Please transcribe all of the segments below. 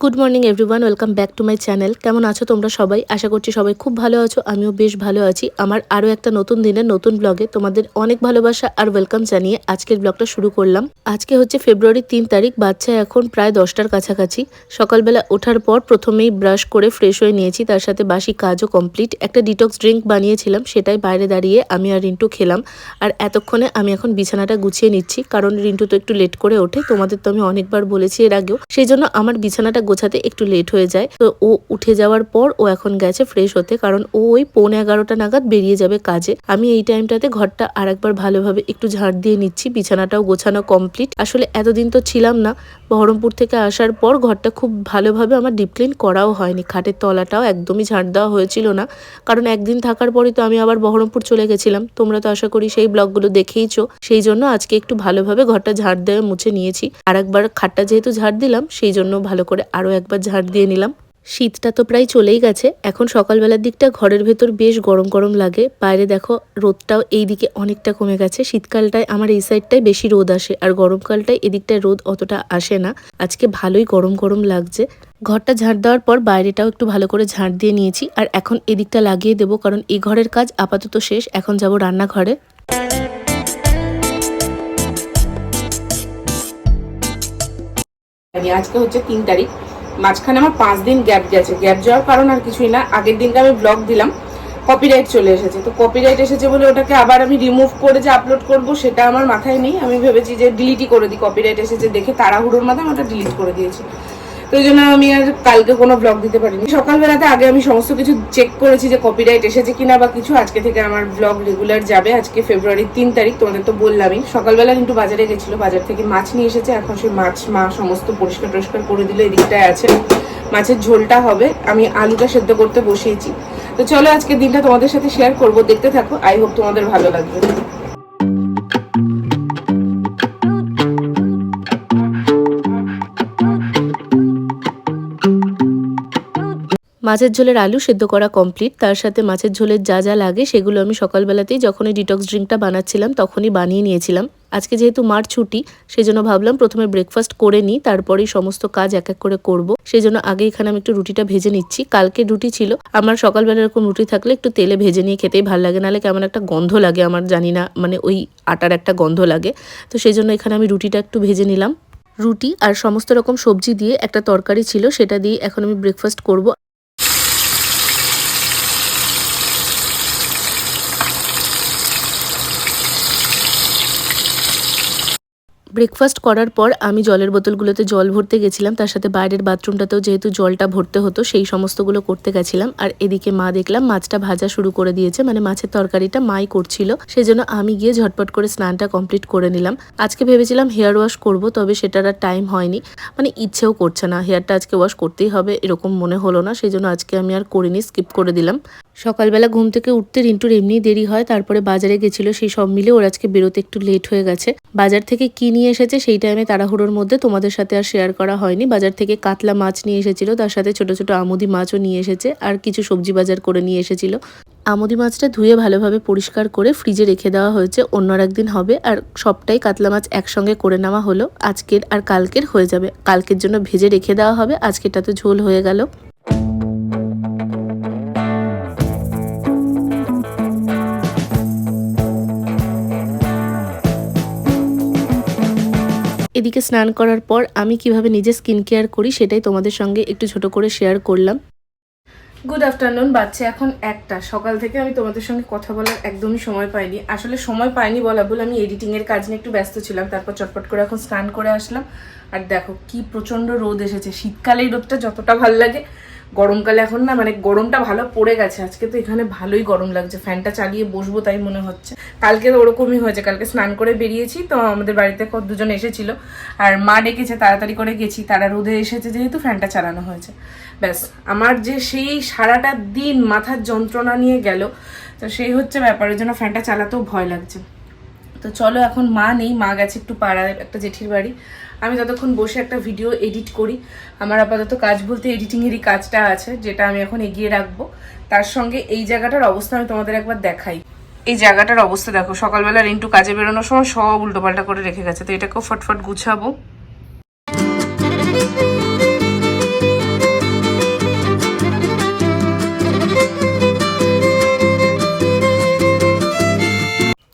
Good morning everyone, welcome back to my channel. কেমন আছো তোমরা সবাই? আশা করছি সবাই খুব ভালো আছো। আমিও বেশ ভালো আছি। আমার আরও একটা নতুন দিনের নতুন ব্লগে তোমাদের অনেক ভালোবাসা আর ওয়েলকাম জানিয়ে আজকের ব্লগটা শুরু করলাম। আজকে হচ্ছে ফেব্রুয়ারির 3 তারিখ। বাচ্চা এখন প্রায় 10টার কাছাকাছি। সকালবেলা ওঠার পর প্রথমেই ব্রাশ করে ফ্রেশ হয়ে নিয়েছি, তার সাথে বাসি কাজও কমপ্লিট। একটা ডিটক্স ড্রিঙ্ক বানিয়েছিলাম, সেটাই বাইরে দাঁড়িয়ে আমি আর রিন্টু খেলাম। আর এতক্ষণে আমি এখন বিছানাটা গুছিয়ে নিচ্ছি, কারণ রিন্টু তো একটু লেট করে ওঠে। তোমাদের তো আমি অনেকবার বলেছি এর আগেও, সেই জন্য আমার বিছানাটা গোছাতে একটু লেট হয়ে যায়। তো ও উঠে যাওয়ার পর ও এখন গেছে ফ্রেশ হতে, কারণ ও ওই 11:15 নাগাদ বেরিয়ে যাবে কাজে। আমি এই টাইমটাতে ঘরটা আরেকবার ভালোভাবে একটু ঝাড় দিয়ে নিচ্ছি। বিছানাটাও গোছানো কমপ্লিট। আসলে এতদিন তো ছিলাম না, বহরমপুর থেকে আসার পর ঘরটা খুব ভালোভাবে আমার ডিপ ক্লিন করাও হয়নি। খাটের তলাটাও একদমই ঝাড় দেওয়া হয়েছিল না, কারণ একদিন থাকার পরই তো আমি আবার বহরমপুর চলে গেছিলাম। তোমরা তো আশা করি সেই ব্লগগুলো দেখেইছো। সেই জন্য আজকে একটু ভালোভাবে ঘরটা ঝাড় দিয়ে মুছে নিয়েছি। আর একবার খাটটা যেহেতু ঝাড় দিলাম, সেই জন্য ভালো করে আরও একবার ঝাড় দিয়ে নিলাম। শীতটা তো প্রায় চলেই গেছে। এখন সকালবেলার দিকটা ঘরের ভেতর বেশ গরম গরম লাগে। বাইরে দেখো রোদটাও এই দিকে অনেকটা কমে গেছে। শীতকালটায় আমার এই সাইডটায় বেশি রোদ আসে, আর গরমকালটায় এদিকটায় রোদ অতটা আসে না। আজকে ভালোই গরম গরম লাগছে। ঘরটা ঝাড় দেওয়ার পর বাইরেটাও একটু ভালো করে ঝাড় দিয়ে নিয়েছি, আর এখন এদিকটা লাগিয়ে দেবো, কারণ এই ঘরের কাজ আপাতত শেষ। এখন যাব রান্নাঘরে। আজকে হচ্ছে 3 তারিখ। মাঝখানে আমার 5 দিন গ্যাপ গেছে। গ্যাপ যাওয়ার কারণ আর কিছুই না, আগের দিনকে আমি ব্লগ দিলাম, কপিরাইট চলে এসেছে। তো কপিরাইট এসেছে বলে ওটাকে আবার আমি রিমুভ করে যে আপলোড করব সেটা আমার মাথায় নেই। আমি ভেবেছি যে ডিলিটই করে দিই, কপিরাইট এসেছে দেখে তাড়াহুড়োর মাথায় ওটা ডিলিট করে দিয়েছি। তো এই জন্য আমি আর কালকে কোনো ব্লগ দিতে পারিনি। সকালবেলাতে আগে আমি সমস্ত কিছু চেক করেছি যে কপিরাইট এসেছে কিনা বা কিছু। আজকে থেকে আমার ব্লগ রেগুলার যাবে। আজকে ফেব্রুয়ারির 3 তারিখ, তোমাদের তো বললামই। সকালবেলা কিন্তু বাজারে গেছিল, বাজার থেকে মাছ নিয়ে এসেছে। এখন সেই মাছ মা সমস্ত পরিষ্কার করে দিল। এদিকটায় আছে মাছের ঝোলটা হবে, আমি আলুটা সেদ্ধ করতে বসিয়েছি। তো চলো আজকে দিনটা তোমাদের সাথে শেয়ার করব, দেখতে থাকো। আই হোপ তোমাদের ভালো লাগবে। মাছের ঝোলের আলু সেদ্ধ করা কমপ্লিট। তার সাথে মাছের ঝোলের যা যা লাগে সেগুলো আমি সকালবেলাতেই যখনই ডিটক্স ড্রিঙ্কটা বানাচ্ছিলাম তখনই বানিয়ে নিয়েছিলাম। আজকে যেহেতু মার ছুটি, সেই জন্য ভাবলাম প্রথমে ব্রেকফাস্ট করে নিই, তারপরেই সমস্ত কাজ এক এক করে করব। সেই জন্য আগে এখানে আমি একটু রুটিটা ভেজে নিচ্ছি। কালকে রুটি ছিল আমার। সকালবেলা এরকম রুটি থাকলে একটু তেলে ভেজে নিয়ে খেতেই ভালো লাগে, নাহলে কেমন একটা গন্ধ লাগে আমার, জানি না, মানে ওই আটার একটা গন্ধ লাগে। তো সেই জন্য এখানে আমি রুটিটা একটু ভেজে নিলাম। রুটি আর সমস্ত রকম সবজি দিয়ে একটা তরকারি ছিল, সেটা দিয়ে এখন আমি ব্রেকফাস্ট করব। ব্রেকফাস্ট করার পর আমি জলের বোতলগুলোতে জল ভরতে গেছিলাম, তার সাথে বাইরের বাথরুমটাতেও যেহেতু জলটা ভরতে হতো সেই সমস্তগুলো করতে গেছিলাম। আর এদিকে মা দেখলাম মাছটা ভাজা শুরু করে দিয়েছে, মানে মাছের তরকারিটা মাই করছিল। সেই জন্য আমি গিয়ে ঝটপট করে স্নানটা কমপ্লিট করে নিলাম। আজকে ভেবেছিলাম হেয়ার ওয়াশ করব, তবে সেটার আর টাইম হয়নি, মানে ইচ্ছেও করছে না। হেয়ারটা আজকে ওয়াশ করতেই হবে এরকম মনে হলো না, সেই জন্য আজকে আমি আর করিনি, স্কিপ করে দিলাম। সকালবেলা ঘুম থেকে উঠতে রিন্টুর এমনি দেরি হয়, তারপরে বাজারে গেছিল, সেই সব মিলে ওর আজকে বেরোতে একটু লেট হয়ে গেছে। বাজার থেকে কি নিয়ে এসেছে সেই টাইমে তাড়াহুড়োর মধ্যে তোমাদের সাথে আর শেয়ার করা হয়নি। বাজার থেকে কাতলা মাছ নিয়ে এসেছিল, তার সাথে ছোট ছোট আমুদি মাছও নিয়ে এসেছে, আর কিছু সবজি বাজার করে নিয়ে এসেছিল। আমুদি মাছটা ধুয়ে ভালোভাবে পরিষ্কার করে ফ্রিজে রেখে দেওয়া হয়েছে, অন্য একদিন হবে। আর সবটাই কাতলা মাছ একসঙ্গে করে নেওয়া হলো, আজকের আর কালকের হয়ে যাবে। কালকের জন্য ভেজে রেখে দেওয়া হবে, আজকেরটা তো ঝোল হয়ে গেল। এদিকে স্নান করার পর আমি কিভাবে নিজে স্কিন কেয়ার করি সেটাই তোমাদের সঙ্গে একটু ছোট করে শেয়ার করলাম। Good afternoon. বাচ্চা এখন 1টা। সকাল থেকে আমি তোমাদের সঙ্গে কথা বলার একদমই সময় পাইনি। আসলে সময় পাইনি বলা ভুল, আমি এডিটিংয়ের কাজ নিয়ে একটু ব্যস্ত ছিলাম। তারপর চটপট করে এখন স্নান করে আসলাম। আর দেখো কি প্রচণ্ড রোদ এসেছে। শীতকালে এই রোদটা যতটা ভালো লাগে, গরমকালে এখন না, মানে গরমটা ভালো পড়ে গেছে। আজকে তো এখানে ভালোই গরম লাগছে, ফ্যানটা চালিয়ে বসবো তাই মনে হচ্ছে। কালকে তো ওরকমই হয়েছে। কালকে স্নান করে বেরিয়েছি, তো আমাদের বাড়িতে দুজন এসেছিল, আর মা ডেকেছে, তাড়াতাড়ি করে গেছি। তারা রোদে এসেছে যেহেতু ফ্যানটা চালানো হয়েছে। ব্যাস, আমার যে সেই সারাটা দিন মাথার যন্ত্রণা নিয়ে গেল, তো সেই হচ্ছে ব্যাপারের জন্য ফ্যানটা চালাতেও ভয় লাগছে। তো চলো, এখন মা নেই, মা গেছে একটু পাড়ায় একটা জেঠির বাড়ি। আমি ততক্ষণ বসে একটা ভিডিও এডিট করি। আমার আপাতত কাজ বলতে এডিটিংয়েরই কাজটা আছে, যেটা আমি এখন এগিয়ে রাখবো। তার সঙ্গে এই জায়গাটার অবস্থা আমি তোমাদের একবার দেখাই। এই জায়গাটার অবস্থা দেখো, সকালবেলা রিন্টু কাজে বেরোনোর সময় সব উল্টোপাল্টা করে রেখে গেছে, তো এটাকেও ফটফট গুছাবো।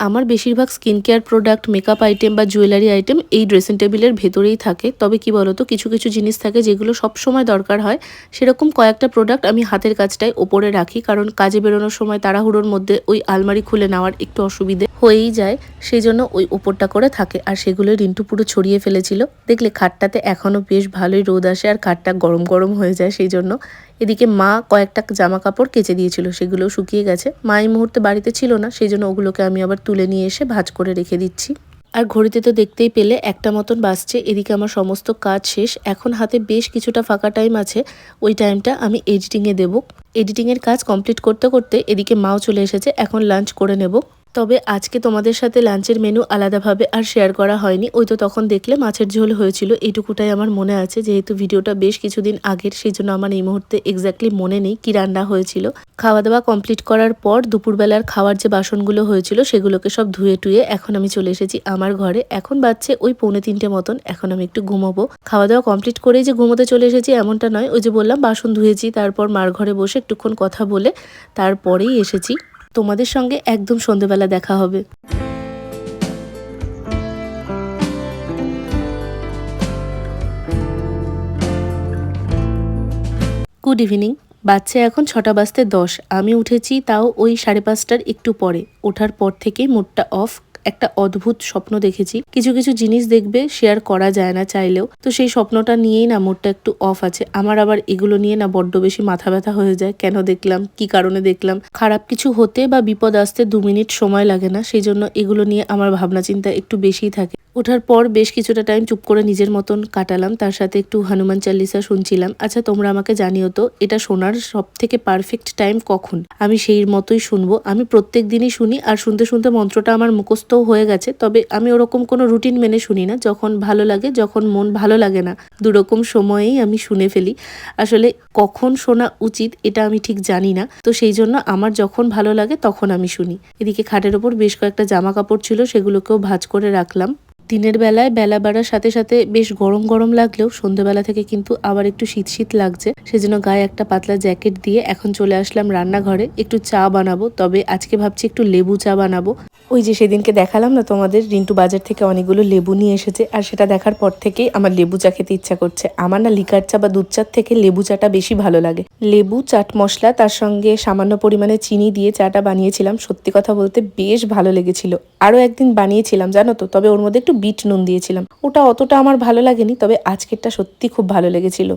আমার বেশিরভাগ skin care product, makeup item বা জুয়েলারি আইটেম এই ড্রেসিং টেবিলের ভেতরেই থাকে। তবে কি বলতো, কিছু কিছু জিনিস থাকে যেগুলো সব সময় দরকার হয়। সেরকম কয়েকটা প্রোডাক্ট আমি হাতের কাজটায় ওপরে রাখি, কারণ কাজে বেরোনোর সময় তাড়াহুড়োর মধ্যে ওই আলমারি খুলে নেওয়ার একটু অসুবিধে হয়েই যায়। সেই জন্য ওই ওপরটা করে থাকে। আর সেগুলো রিন্টু পুরো ছড়িয়ে ফেলেছিল। দেখলে খাটটাতে এখনো বেশ ভালোই রোদ আসে আর খাটটা গরম গরম হয়ে যায়। সেই জন্য এদিকে মা কয়েকটা জামা কাপড় কেচে দিয়েছিল, সেগুলো শুকিয়ে গেছে। মা এই মুহূর্তে বাড়িতে ছিল না, সেই জন্য ওগুলোকে আমি আবার তুলে নিয়ে এসে ভাঁজ করে রেখে দিচ্ছি। আর ঘড়িতে তো দেখতেই পেলে একটা মতন বাজছে। এদিকে আমার সমস্ত কাজ শেষ, এখন হাতে বেশ কিছুটা ফাঁকা টাইম আছে। ওই টাইমটা আমি এডিটিংয়ে দেব। এডিটিংয়ের কাজ কমপ্লিট করতে করতে এদিকে মাও চলে এসেছে, এখন লাঞ্চ করে নেব। তবে আজকে তোমাদের সাথে লাঞ্চের মেনু আলাদাভাবে আর শেয়ার করা হয়নি। ওই তো তখন দেখলে মাছের ঝোল হয়েছিল, এইটুকুটাই আমার মনে আছে। যেহেতু ভিডিওটা বেশ কিছুদিন আগের, সেই জন্য আমার এই মুহূর্তে এক্স্যাক্টলি মনে নেই কি রান্না হয়েছিল। খাওয়া দাওয়া কমপ্লিট করার পর দুপুরবেলার খাওয়ার যে বাসনগুলো হয়েছিল সেগুলোকে সব ধুয়ে টুয়ে এখন আমি চলে এসেছি আমার ঘরে। এখন বাজছে ওই 2:45 মতন। এখন আমি একটু ঘুমাবো। খাওয়া দাওয়া কমপ্লিট করেই যে ঘুমোতে চলে এসেছি এমনটা নয়। ওই যে বললাম বাসন ধুয়েছি, তারপর মার ঘরে বসে একটুক্ষণ কথা বলে তারপরেই এসেছি। তোমাদের সঙ্গে একদম সন্ধ্যেবেলা দেখা হবে। Good evening. বাচ্চা এখন 6:10। আমি উঠেছি তাও ওই 5:30টার একটু পরে। ওঠার পর থেকেই মুডটা অফ। একটা অদ্ভুত স্বপ্ন দেখেছি। কিছু কিছু জিনিস দেখবে শেয়ার করা যায় না চাইলেও, তো সেই স্বপ্নটা নিয়েই না মুডটা একটু অফ আছে আমার। আবার এগুলো নিয়ে না বড্ড বেশি মাথা ব্যথা হয়ে যায়। কেন দেখলাম, কি কারণে দেখলাম। খারাপ কিছু হতে বা বিপদ আসতে 2 মিনিট সময় লাগে না, সেই জন্য এগুলো নিয়ে আমার ভাবনা চিন্তা একটু বেশিই থাকে। ওঠার পর বেশ কিছুটা টাইম চুপ করে নিজের মতন কাটালাম, তার সাথে একটু হনুমান চালিসা শুনছিলাম। আচ্ছা তোমরা আমাকে জানিও তো, এটা শোনার সব থেকে পারফেক্ট টাইম কখন? আমি সেই মতোই শুনবো। আমি প্রত্যেক দিনই শুনি, আর শুনতে শুনতে মন্ত্রটা আমার মুখস্থও হয়ে গেছে। তবে আমি ওরকম কোনো রুটিন মেনে শুনি না। যখন ভালো লাগে, যখন মন ভালো লাগে না, দুরকম সময়েই আমি শুনে ফেলি। আসলে কখন শোনা উচিত এটা আমি ঠিক জানি না, তো সেই জন্য আমার যখন ভালো লাগে তখন আমি শুনি। এদিকে খাটের ওপর বেশ কয়েকটা জামা কাপড় ছিল, সেগুলোকেও ভাঁজ করে রাখলাম। দিনের বেলায় বেলা বাড়ার সাথে সাথে বেশ গরম গরম লাগলেও সন্ধ্যেবেলা থেকে কিন্তু আবার একটু শীত শীত লাগছে। সেজন্য গায়ে একটা পাতলা জ্যাকেট দিয়ে এখন চলে আসলাম রান্নাঘরে। একটু চা বানাবো, তবে আজকে ভাবছি একটু লেবু চা বানাবো। ওই যে সেদিনকে দেখালাম না তোমাদের, রিন্টু বাজার থেকে অনেকগুলো লেবু নিয়ে এসেছে, আর সেটা দেখার পর থেকেই আমার লেবু চা খেতে ইচ্ছা করছে। আমার না লিকার চা বা দুধ চার থেকে লেবু চাটা বেশি ভালো লাগে। লেবু, চাট মশলা, তার সঙ্গে সামান্য পরিমাণে চিনি দিয়ে চাটা বানিয়েছিলাম। সত্যি কথা বলতে বেশ ভালো লেগেছিল। আরও একদিন বানিয়েছিলাম জানো তো, তবে ওর মধ্যে একটু বিট নুন দিয়েছিলাম। ওটা অতটা আমার ভালো লাগেনি, তবে আজকেরটা সত্যি খুব ভালো লেগেছিল।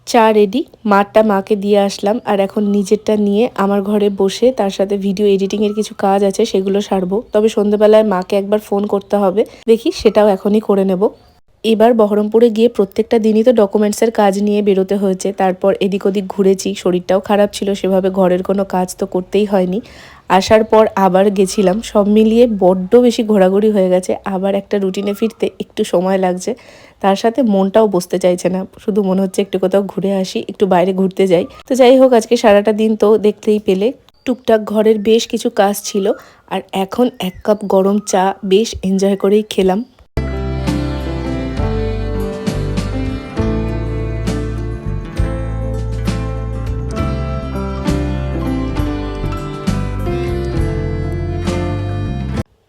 চা রেডি, মারটা মাকে দিয়ে আসলাম। আর এখন নিজেরটা নিয়ে আমার ঘরে বসে তার সাথে ভিডিও এডিটিংয়ের কিছু কাজ আছে, সেগুলো সারবো। তবে সন্ধ্যেবেলায় মাকে একবার ফোন করতে হবে, দেখি সেটাও এখনই করে নেব। এবার বহরমপুরে গিয়ে প্রত্যেকটা দিনই তো ডকুমেন্টসের কাজ নিয়ে বেরোতে হয়েছে। তারপর এদিক ওদিক ঘুরেছি, শরীরটাও খারাপ ছিল, সেভাবে ঘরের কোনো কাজ তো করতেই হয়নি। আসার পর আবার গেছিলাম, সব মিলিয়ে বড্ড বেশি ঘোরাঘুরি হয়ে গেছে। আবার একটা রুটিনে ফিরতে একটু সময় লাগছে, তার সাথে মনটাও বসতে চাইছে না। শুধু মনে হচ্ছে একটু কোথাও ঘুরে আসি, একটু বাইরে ঘুরতে যাই। তো যাই হোক, আজকে সারাটা দিন তো দেখতেই পেলে টুকটাক ঘরের বেশ কিছু কাজ ছিল। আর এখন 1 কাপ গরম চা বেশ এনজয় করেই খেলাম।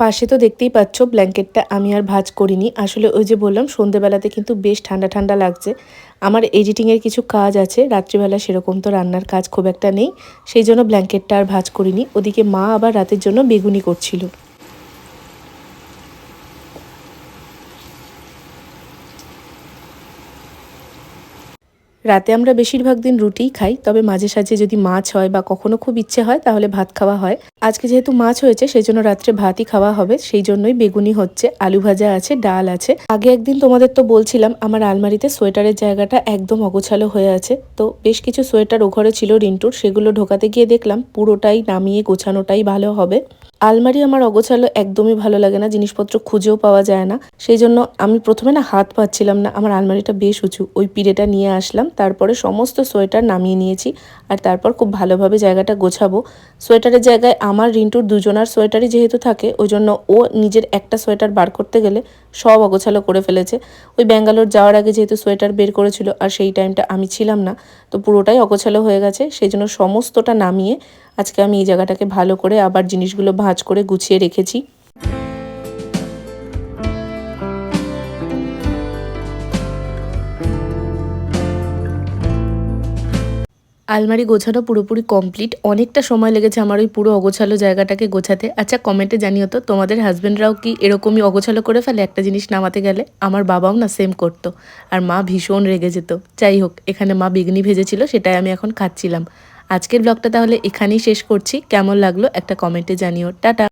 পাশে তো দেখতেই পাচ্ছ ব্ল্যাঙ্কেটটা আমি আর ভাঁজ করিনি। আসলে ওই যে বললাম সন্ধ্যেবেলাতে কিন্তু বেশ ঠান্ডা ঠান্ডা লাগছে। আমার এডিটিংয়ের কিছু কাজ আছে, রাত্রিবেলা সেরকম তো রান্নার কাজ খুব একটা নেই, সেই জন্য ব্ল্যাঙ্কেটটা আর ভাঁজ করিনি। ওদিকে মা আবার রাতের জন্য বেগুনি করছিল। রাতে আমরা বেশিরভাগ দিন রুটিই খাই, তবে মাঝে সাঝে যদি মাছ হয় বা কখনো খুব ইচ্ছে হয় তাহলে ভাত খাওয়া হয়। আজকে যেহেতু মাছ হয়েছে সেই জন্য রাত্রে ভাতই খাওয়া হবে, সেই জন্যই বেগুনি হচ্ছে, আলু ভাজা আছে, ডাল আছে। আগে একদিন তোমাদের তো বলছিলাম আমার আলমারিতে সোয়েটারের জায়গাটা একদম অগোছালো হয়ে আছে, তো বেশ কিছু সোয়েটার ও ঘরে ছিল রিন্টুর, সেগুলো ঢোকাতে গিয়ে দেখলাম পুরোটাই নামিয়ে গোছানোটাই ভালো হবে। আলমারি আমার অগোছালো একদমই ভালো লাগে না, জিনিসপত্র খুঁজেও পাওয়া যায় না, সেই জন্য আমি প্রথমে না হাত পাচ্ছিলাম না, আমার আলমারিটা বেশ উঁচু, ওই পিঁড়েটা নিয়ে আসলাম, তারপরে সমস্ত সোয়েটার নামিয়ে নিয়েছি আর তারপর খুব ভালোভাবে জায়গাটা গোছাবো। সোয়েটারের জায়গায় আমার রিন্টুর দুজনার সোয়েটারই যেহেতু থাকে, ওই জন্য ও নিজের একটা সোয়েটার বার করতে গেলে সব অগোছালো করে ফেলেছে। ওই ব্যাঙ্গালোর যাওয়ার আগে যেহেতু সোয়েটার বের করেছিল আর সেই টাইমটা আমি ছিলাম না, তো পুরোটাই অগোছালো হয়ে গেছে, সেই জন্য সমস্তটা নামিয়ে আজকে আমি এই জায়গাটাকে ভালো করে আবার জিনিসগুলো ভাঁজ করে গুছিয়ে রেখেছি। আলমারি গোছানো পুরোপুরি কমপ্লিট, অনেকটা সময় লেগেছে আমার ওই পুরো অগোছালো জায়গাটাকে গোছাতে। আচ্ছা কমেন্টে জানিও তো তোমাদের হাজব্যান্ডরাও কি এরকমই অগোছালো করে ফেলে একটা জিনিস নামাতে গেলে? আমার বাবাও না সেম করতো, আর মা ভীষণ রেগে যেত। যাই হোক, এখানে মা বেগুনি ভেজেছিল, সেটাই আমি এখন খাচ্ছিলাম। আজকের ব্লগটা তাহলে এখানেই শেষ করছি, কেমন লাগলো একটা কমেন্টে জানিও। টাটা।